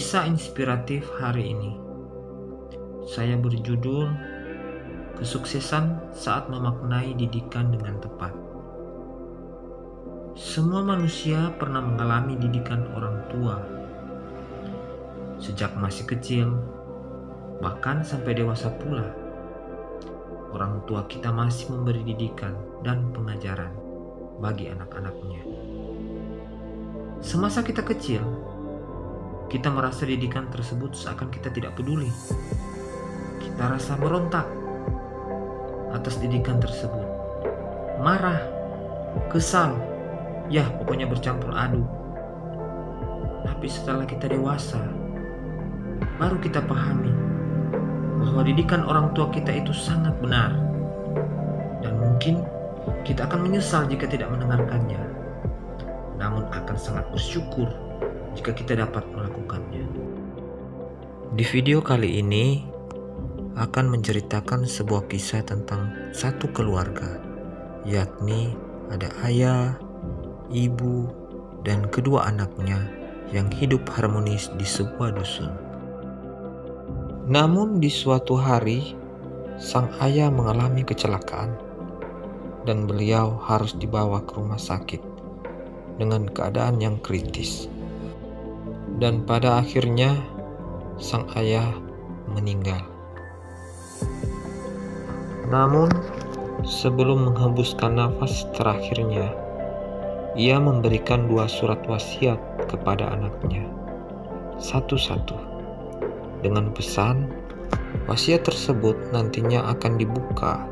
Kisah inspiratif hari ini saya berjudul Kesuksesan Saat Memaknai Didikan dengan Tepat. Semua manusia pernah mengalami didikan orang tua. Sejak masih kecil, bahkan sampai dewasa pula, orang tua kita masih memberi didikan dan pengajaran bagi anak-anaknya. Semasa kita kecil, kita merasa didikan tersebut seakan kita tidak peduli. Kita rasa berontak atas didikan tersebut, marah, kesal, ya pokoknya bercampur aduk. Tapi setelah kita dewasa, baru kita pahami bahwa didikan orang tua kita itu sangat benar. Dan mungkin kita akan menyesal jika tidak mendengarkannya, namun akan sangat bersyukur jika kita dapat melakukannya. Di video kali ini akan menceritakan sebuah kisah tentang satu keluarga, yakni ada ayah, ibu, dan kedua anaknya yang hidup harmonis di sebuah dusun. Namun di suatu hari, sang ayah mengalami kecelakaan dan beliau harus dibawa ke rumah sakit dengan keadaan yang kritis. Dan pada akhirnya sang ayah meninggal. Namun sebelum menghembuskan nafas terakhirnya, ia memberikan 2 surat wasiat kepada anaknya, satu-satu, dengan pesan wasiat tersebut nantinya akan dibuka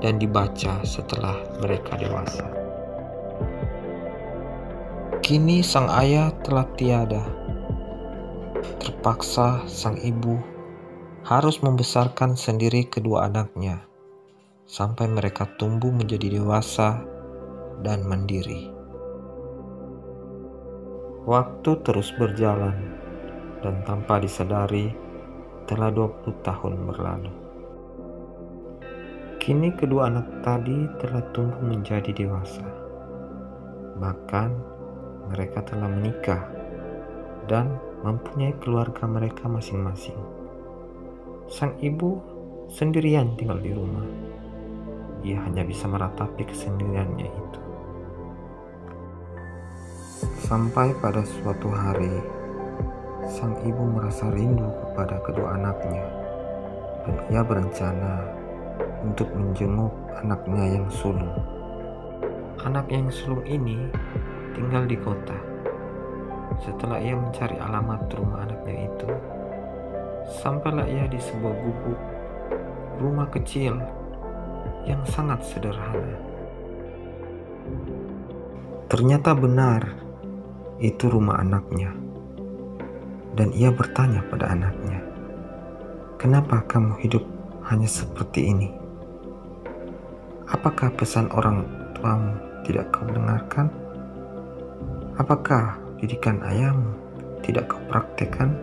dan dibaca setelah mereka dewasa. Kini sang ayah telah tiada. Terpaksa sang ibu harus membesarkan sendiri kedua anaknya sampai mereka tumbuh menjadi dewasa dan mandiri. Waktu terus berjalan dan tanpa disadari telah 20 tahun berlalu. Kini kedua anak tadi telah tumbuh menjadi dewasa. Bahkan mereka telah menikah dan mempunyai keluarga mereka masing-masing. Sang ibu sendirian tinggal di rumah. Ia hanya bisa meratapi kesendiriannya itu. Sampai pada suatu hari, sang ibu merasa rindu kepada kedua anaknya dan ia berencana untuk menjenguk anaknya yang sulung. Anak yang sulung ini tinggal di kota. Setelah ia mencari alamat rumah anaknya itu, sampailah ia di sebuah gubuk rumah kecil yang sangat sederhana. Ternyata benar itu rumah anaknya, dan ia bertanya pada anaknya, "Kenapa kamu hidup hanya seperti ini? Apakah pesan orang tuamu tidak kau dengarkan? Apakah didikan ayahmu tidak kau praktekkan?"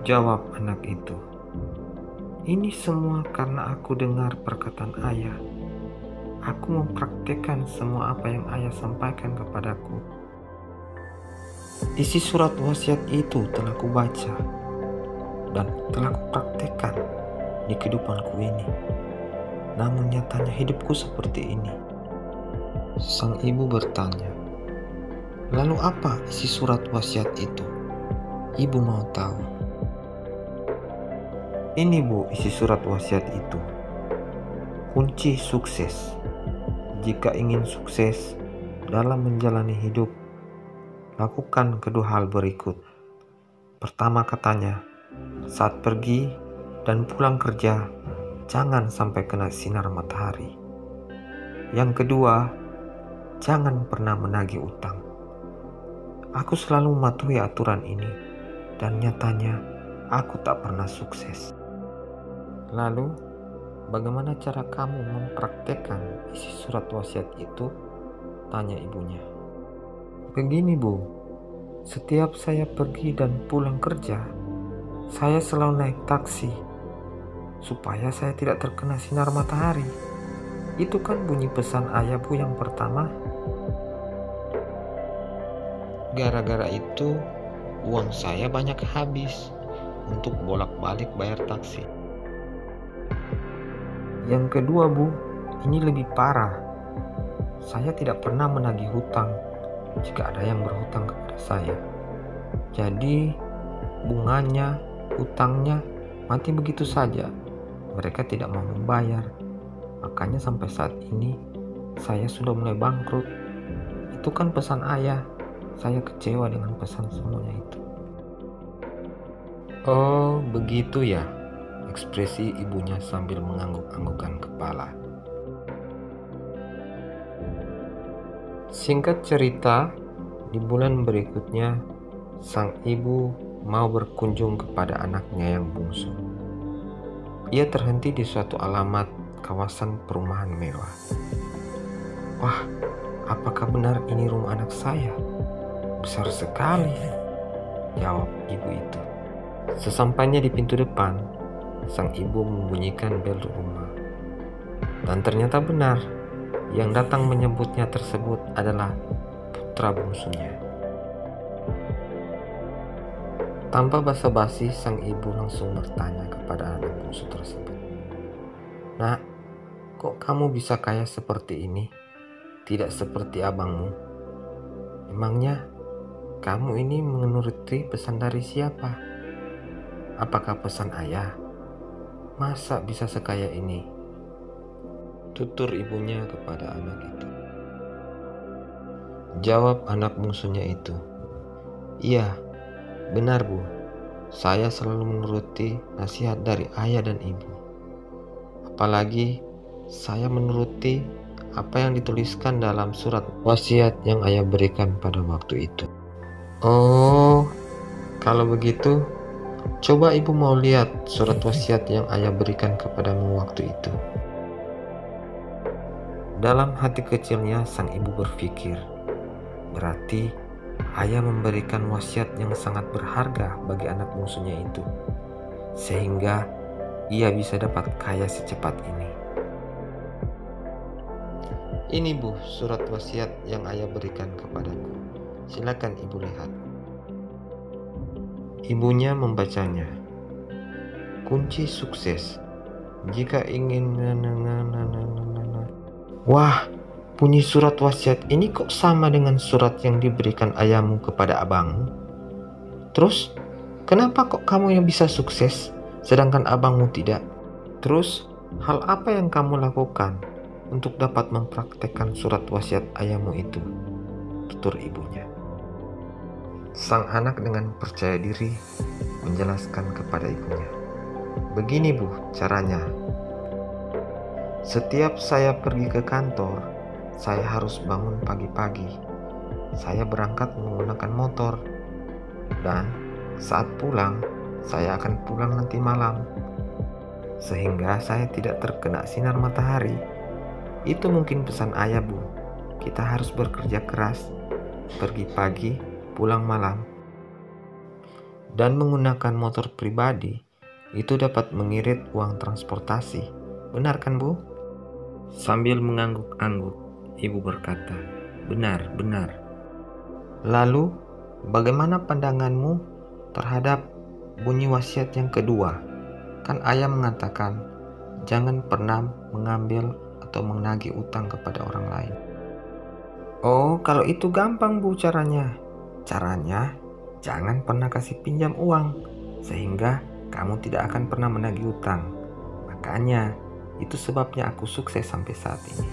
Jawab anak itu, "Ini semua karena aku dengar perkataan ayah. Aku mempraktekkan semua apa yang ayah sampaikan kepadaku. Isi surat wasiat itu telah kubaca dan telah kupraktekkan di kehidupanku ini. Namun nyatanya hidupku seperti ini." Sang ibu bertanya, "Lalu apa isi surat wasiat itu? Ibu mau tahu." "Ini Bu, isi surat wasiat itu. Kunci sukses. Jika ingin sukses dalam menjalani hidup, lakukan kedua hal berikut. Pertama," katanya, "saat pergi dan pulang kerja, jangan sampai kena sinar matahari. Yang kedua, jangan pernah menagih utang. Aku selalu mematuhi aturan ini, dan nyatanya aku tak pernah sukses." "Lalu, bagaimana cara kamu mempraktekkan isi surat wasiat itu?" tanya ibunya. "Begini Bu, setiap saya pergi dan pulang kerja, saya selalu naik taksi, supaya saya tidak terkena sinar matahari. Itu kan bunyi pesan ayah Bu yang pertama." Gara-gara itu, uang saya banyak habis untuk bolak-balik bayar taksi. Yang kedua, Bu, ini lebih parah. Saya tidak pernah menagih hutang jika ada yang berhutang kepada saya. Jadi, bunganya, hutangnya mati begitu saja. Mereka tidak mau membayar. Makanya sampai saat ini saya sudah mulai bangkrut. Itu kan pesan ayah. Saya kecewa dengan pesan semuanya itu. Oh, begitu ya, ekspresi ibunya sambil mengangguk-anggukkan kepala. Singkat cerita, di bulan berikutnya, sang ibu mau berkunjung kepada anaknya yang bungsu. Ia terhenti di suatu alamat kawasan perumahan mewah. Wah, apakah benar ini rumah anak saya? Besar sekali, jawab ibu itu. Sesampainya di pintu depan, sang ibu membunyikan bel rumah. Dan ternyata benar, yang datang menyebutnya tersebut adalah putra bungsunya. Tanpa basa-basi, sang ibu langsung bertanya kepada anak bungsu tersebut. Nak, kok kamu bisa kaya seperti ini? Tidak seperti abangmu. Emangnya kamu ini menuruti pesan dari siapa? Apakah pesan ayah? Masa bisa sekaya ini? Tutur ibunya kepada anak itu. Jawab anak bungsunya itu. Iya, benar Bu. Saya selalu menuruti nasihat dari ayah dan ibu. Apalagi saya menuruti apa yang dituliskan dalam surat wasiat yang ayah berikan pada waktu itu. Oh, kalau begitu, coba ibu mau lihat surat wasiat yang ayah berikan kepadamu waktu itu. Dalam hati kecilnya sang ibu berpikir, berarti ayah memberikan wasiat yang sangat berharga bagi anak bungsunya itu, sehingga ia bisa dapat kaya secepat ini. Ini Bu, surat wasiat yang ayah berikan kepadaku. Silakan ibu lihat. Ibunya membacanya. Kunci sukses. Jika ingin Wah, bunyi surat wasiat ini kok sama dengan surat yang diberikan ayahmu kepada abangmu? Terus, kenapa kok kamu yang bisa sukses, sedangkan abangmu tidak? Terus, hal apa yang kamu lakukan untuk dapat mempraktekkan surat wasiat ayahmu itu? Tutur ibunya. Sang anak dengan percaya diri menjelaskan kepada ibunya. Begini Bu, caranya. Setiap saya pergi ke kantor, saya harus bangun pagi-pagi. Saya berangkat menggunakan motor. Dan saat pulang, saya akan pulang nanti malam. Sehingga saya tidak terkena sinar matahari. Itu mungkin pesan ayah Bu. Kita harus bekerja keras, pergi pagi, pulang malam. Dan menggunakan motor pribadi, itu dapat mengirit uang transportasi. Benar kan Bu? Sambil mengangguk-angguk, ibu berkata, benar, benar. Lalu, bagaimana pandanganmu terhadap bunyi wasiat yang kedua? Kan ayah mengatakan, jangan pernah mengambil atau menagih utang kepada orang lain. Oh, kalau itu gampang Bu caranya. Caranya, jangan pernah kasih pinjam uang, sehingga kamu tidak akan pernah menagih utang. Makanya, itu sebabnya aku sukses sampai saat ini.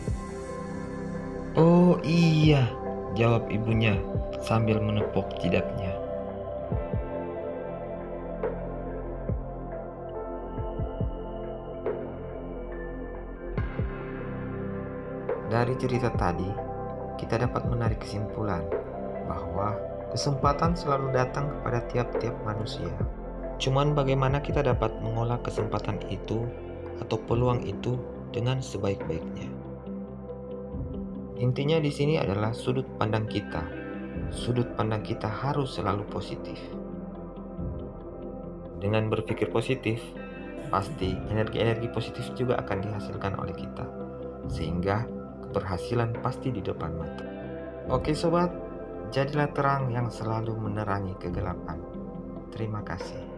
Oh iya, jawab ibunya sambil menepuk jidatnya. Dari cerita tadi, kita dapat menarik kesimpulan bahwa kesempatan selalu datang kepada tiap-tiap manusia. Cuman bagaimana kita dapat mengolah kesempatan itu atau peluang itu dengan sebaik-baiknya. Intinya di sini adalah sudut pandang kita. Sudut pandang kita harus selalu positif. Dengan berpikir positif, pasti energi-energi positif juga akan dihasilkan oleh kita. Sehingga keberhasilan pasti di depan mata. Oke sobat, Jadilah terang yang selalu menerangi kegelapan. Terima kasih.